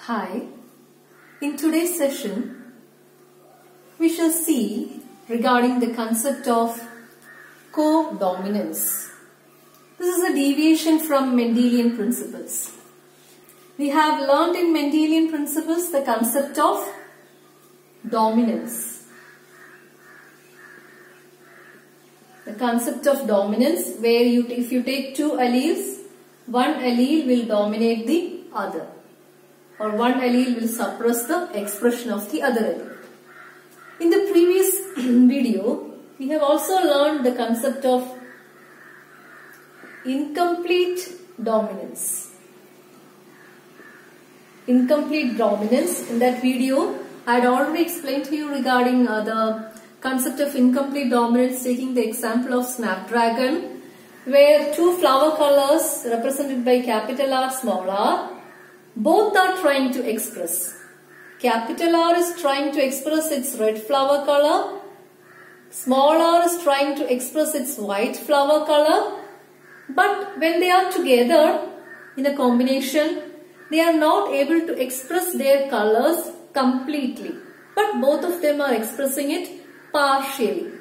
Hi, in today's session, we shall see regarding the concept of codominance. This is a deviation from Mendelian principles. We have learned in Mendelian principles the concept of dominance. The concept of dominance where if you take two alleles, one allele will dominate the other, or one allele will suppress the expression of the other allele. In the previous video, we have also learned the concept of incomplete dominance. Incomplete dominance, in that video, I had already explained to you regarding the concept of incomplete dominance, taking the example of Snapdragon, where two flower colors represented by capital R, small r, both are trying to express. Capital R is trying to express its red flower color. Small r is trying to express its white flower color. But when they are together in a combination, they are not able to express their colors completely. But both of them are expressing it partially.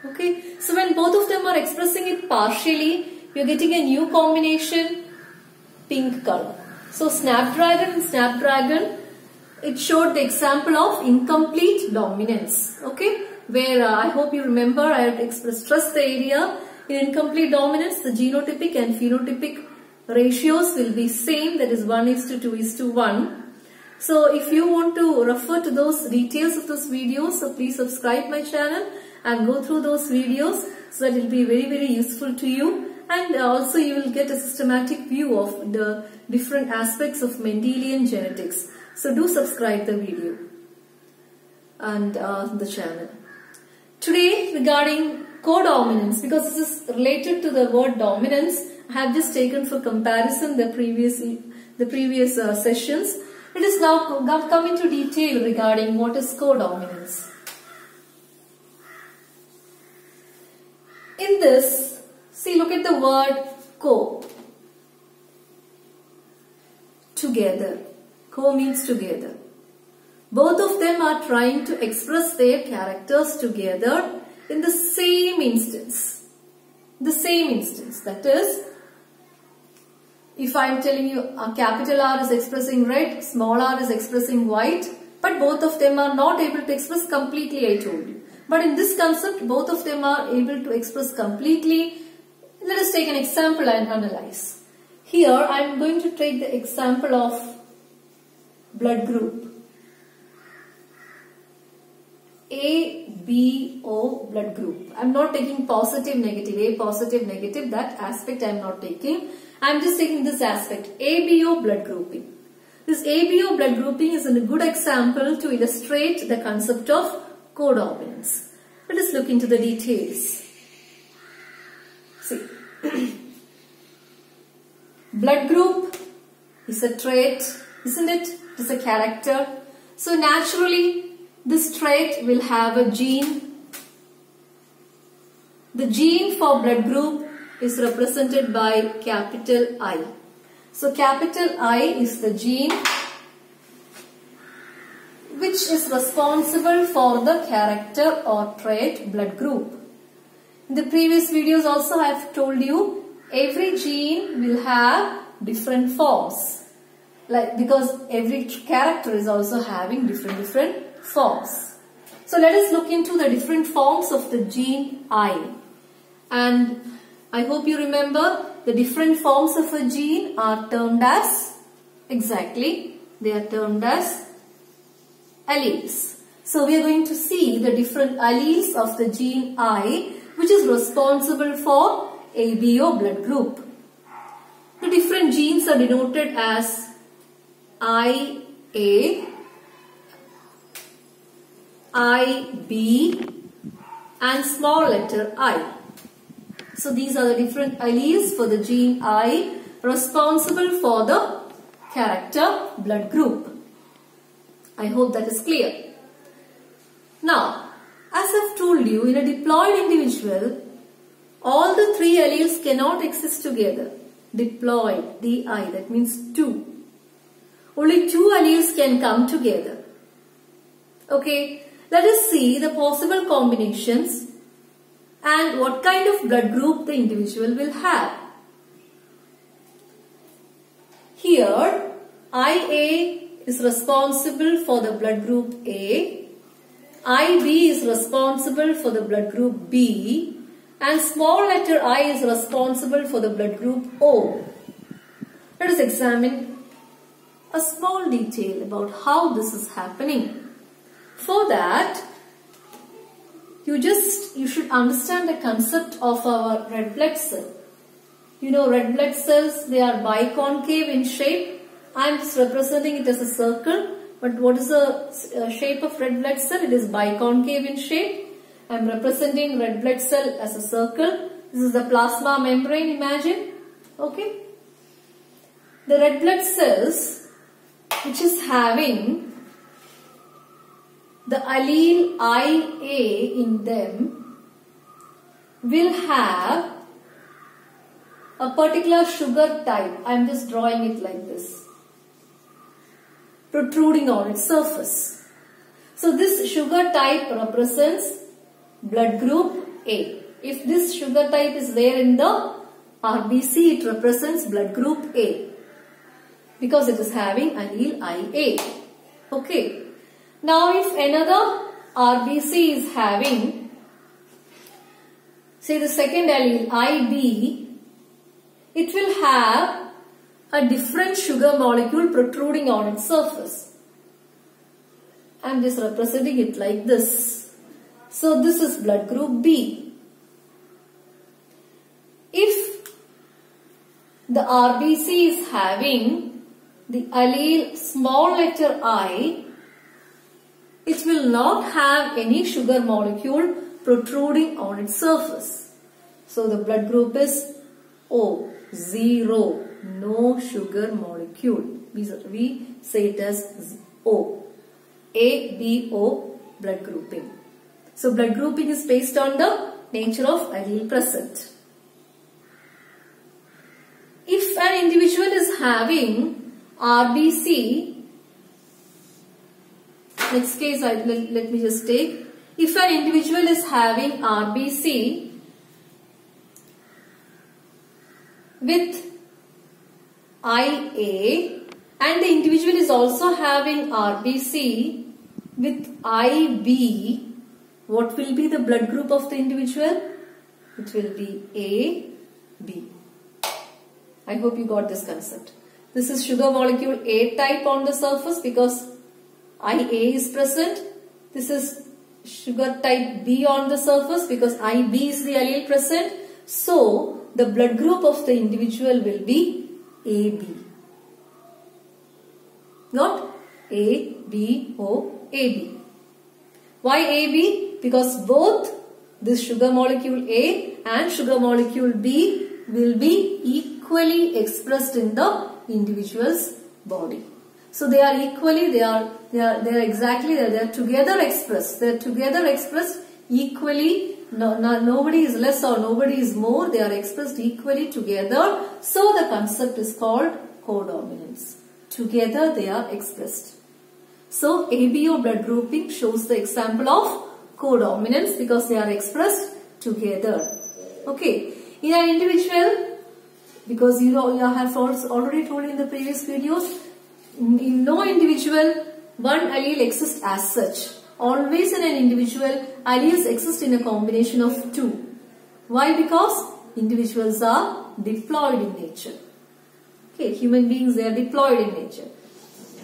Okay, so when both of them are expressing it partially, you are getting a new combination, pink color. So Snapdragon and Snapdragon, it showed the example of incomplete dominance. Okay, where I hope you remember I had stressed the area. In incomplete dominance, the genotypic and phenotypic ratios will be same, that is 1:2:1. So if you want to refer to those details of those videos, so please subscribe my channel and go through those videos, so that it will be very useful to you, and also you will get a systematic view of the different aspects of Mendelian genetics. So do subscribe the video and the channel. Today regarding codominance, because this is related to the word dominance, I have just taken for comparison the previous sessions. Let us now come into detail regarding what is codominance. In this, see, look at the word co. Together. Co means together. Both of them are trying to express their characters together in the same instance. The same instance. That is, if I am telling you capital R is expressing red, small r is expressing white, but both of them are not able to express completely, I told you. But in this concept, both of them are able to express completely. Let us take an example and analyze. Here, I am going to take the example of blood group. ABO blood group. I am not taking positive, negative, A positive, negative, that aspect I am not taking. I am just taking this aspect, ABO blood grouping. This ABO blood grouping is a good example to illustrate the concept of codominance. Let us look into the details. See, blood group is a trait, isn't it? It is a character. So naturally, this trait will have a gene. The gene for blood group is represented by capital I. So capital I is the gene which is responsible for the character or trait blood group. In the previous videos also I have told you every gene will have different forms, because every character is also having different forms. So let us look into the different forms of the gene I. And I hope you remember the different forms of a gene are termed as, they are termed as alleles. So we are going to see the different alleles of the gene I, which is responsible for ABO blood group. The different genes are denoted as IA, IB and small letter I. So these are the different alleles for the gene I responsible for the character blood group. I hope that is clear. Now, as I have told you, in a diploid individual, all the three alleles cannot exist together. Diploid, DI, that means two. only two alleles can come together. Okay, let us see the possible combinations and what kind of blood group the individual will have. Here, IA is responsible for the blood group A, IB is responsible for the blood group B, and small letter I is responsible for the blood group O. Let us examine a small detail about how this is happening. For that, you should understand the concept of our red blood cell. You know, red blood cells, they are biconcave in shape. I am just representing it as a circle. But what is the shape of red blood cell? It is biconcave in shape. I am representing red blood cell as a circle. This is the plasma membrane, imagine. Okay. The red blood cells, which is having the allele IA in them, will have a particular sugar type. I am just drawing it like this, protruding on its surface. So this sugar type represents blood group A. If this sugar type is there in the RBC, it represents blood group A because it is having allele IA. Okay. Now if another RBC is having, say the second allele IB, it will have a different sugar molecule protruding on its surface. I am just representing it like this. So this is blood group B. If the RBC is having the allele small letter I, it will not have any sugar molecule protruding on its surface. So the blood group is O, 0, no sugar molecule. We say it as O, A, B, O blood grouping. So blood grouping is based on the nature of allele present. If an individual is having RBC, next case let me just take, if an individual is having RBC with IA and the individual is also having RBC with IB, what will be the blood group of the individual? It will be A, B. I hope you got this concept. This is sugar molecule A type on the surface because IA is present. This is sugar type B on the surface because IB is the allele present. So, the blood group of the individual will be AB. Not A, B, O, AB. Why AB? Because both this sugar molecule A and sugar molecule B will be equally expressed in the individual's body. So they are equally, they are together expressed. They are together expressed equally. Nobody is less or nobody is more. They are expressed equally together. So the concept is called codominance. Together they are expressed. So ABO blood grouping shows the example of codominance because they are expressed together. Okay. In an individual, because you have already told in the previous videos, in no individual one allele exists as such. Always in an individual, alleles exist in a combination of two. Why? Because individuals are diploid in nature. Okay, human beings, they are diploid in nature.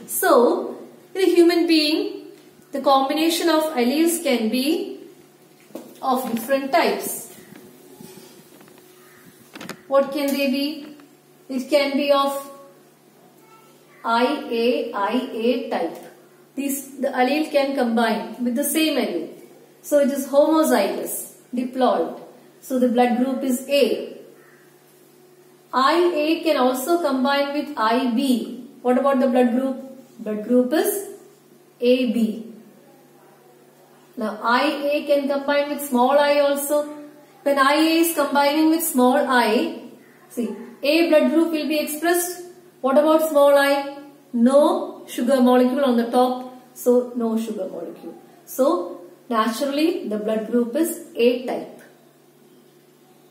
So, in a human being, the combination of alleles can be of different types. What can they be? It can be of IA type. The allele can combine with the same allele. So it is homozygous, diploid. So the blood group is A. IA can also combine with IB. What about the blood group? Blood group is AB. Now IA can combine with small I also. When IA is combining with small I, see, A blood group will be expressed. What about small I? no sugar molecule on the top, so no sugar molecule. So naturally the blood group is A type.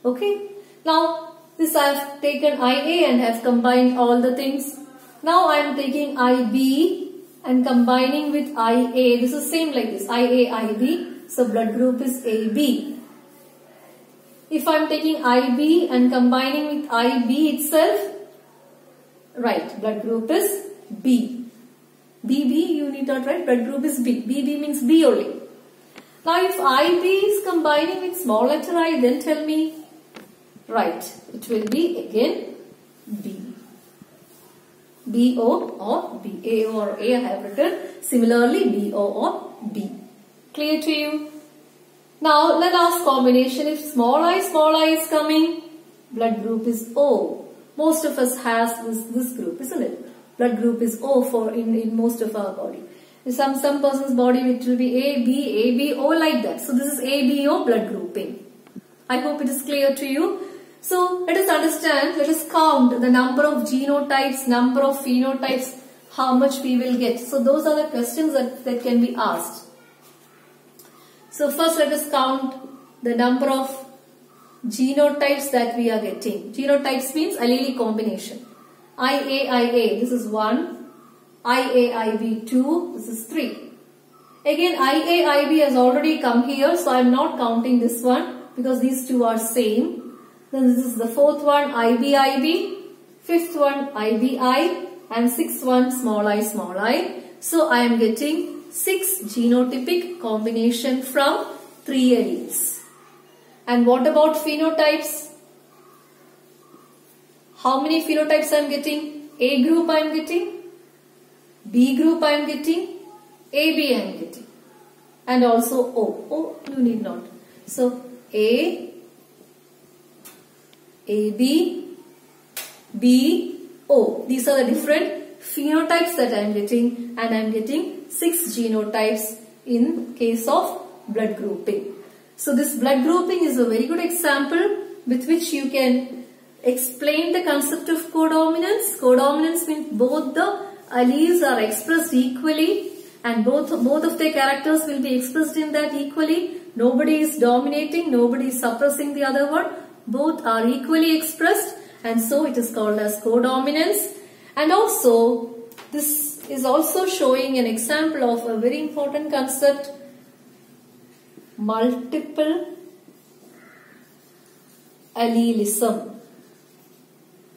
Okay. Now this I have taken IA and have combined all the things. Now I am taking IB and combining with IA. This is same like this, IA, IB. So blood group is AB. If I am taking IB and combining with IB itself, right, blood group is B. BB you need not write, blood group is B. BB means B only. Now if IB is combining with small letter I, then tell me, right, it will be again B. BO or B. A or A I have written. Similarly BO or B. Clear to you? Now let us combination. If small I is coming, blood group is O. Most of us has this group, isn't it? Blood group is O for in most of our body. In some person's body it will be A, B, AB, O like that. So this is ABO blood grouping. I hope it is clear to you. So let us understand, let us count the number of genotypes, number of phenotypes, how much we will get. So those are the questions that can be asked. So first let us count the number of genotypes that we are getting. Genotypes means allele combination. IA, this is 1. IA, IB 2, this is 3. Again IA, IB has already come here, so I am not counting this one because these two are same. Then this is the fourth one, IB, fifth one, IBI, and sixth one, small I. So I am getting 6 genotypic combination from 3 alleles. And what about phenotypes? How many phenotypes I am getting? A group I am getting, B group I am getting, AB I am getting, and also O. O you need not. So A, AB, B, O. These are the different phenotypes that I am getting, and I am getting 6 genotypes in case of blood grouping. So this blood grouping is a very good example with which you can explain the concept of codominance. Codominance means both the alleles are expressed equally and both of their characters will be expressed in that equally. Nobody is dominating, nobody is suppressing the other one. Both are equally expressed, and so it is called as codominance. And also this is also showing an example of a very important concept, multiple allelism.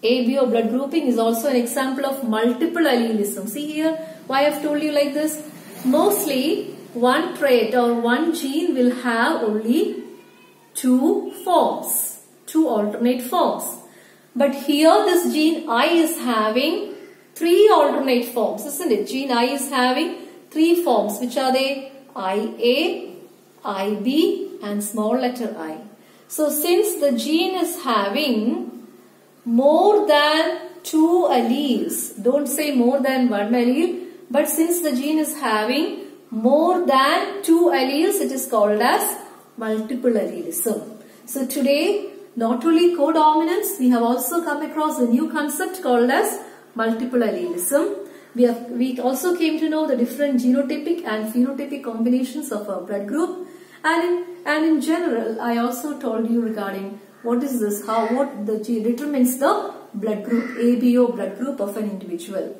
ABO blood grouping is also an example of multiple allelism. See here why I have told you like this. Mostly one trait or one gene will have only 2 forms, 2 alternate forms. But here this gene I is having 3 alternate forms, isn't it? Gene I is having 3 forms. Which are they? IA, IB and small letter I. So since the gene is having more than 2 alleles, don't say more than 1 allele, but since the gene is having more than 2 alleles, it is called as multiple allelism. So today, not only codominance, we have also come across a new concept called as multiple allelism. We also came to know the different genotypic and phenotypic combinations of our blood group, and in general, I also told you regarding what is this, what determines the blood group, ABO blood group of an individual.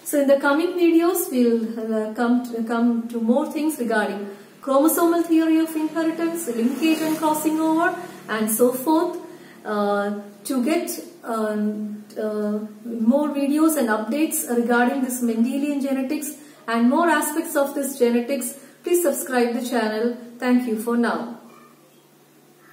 So in the coming videos, we will come to more things regarding chromosomal theory of inheritance, linkage and crossing over, and so forth. To get more videos and updates regarding this Mendelian genetics and more aspects of this genetics, please subscribe the channel. Thank you for now.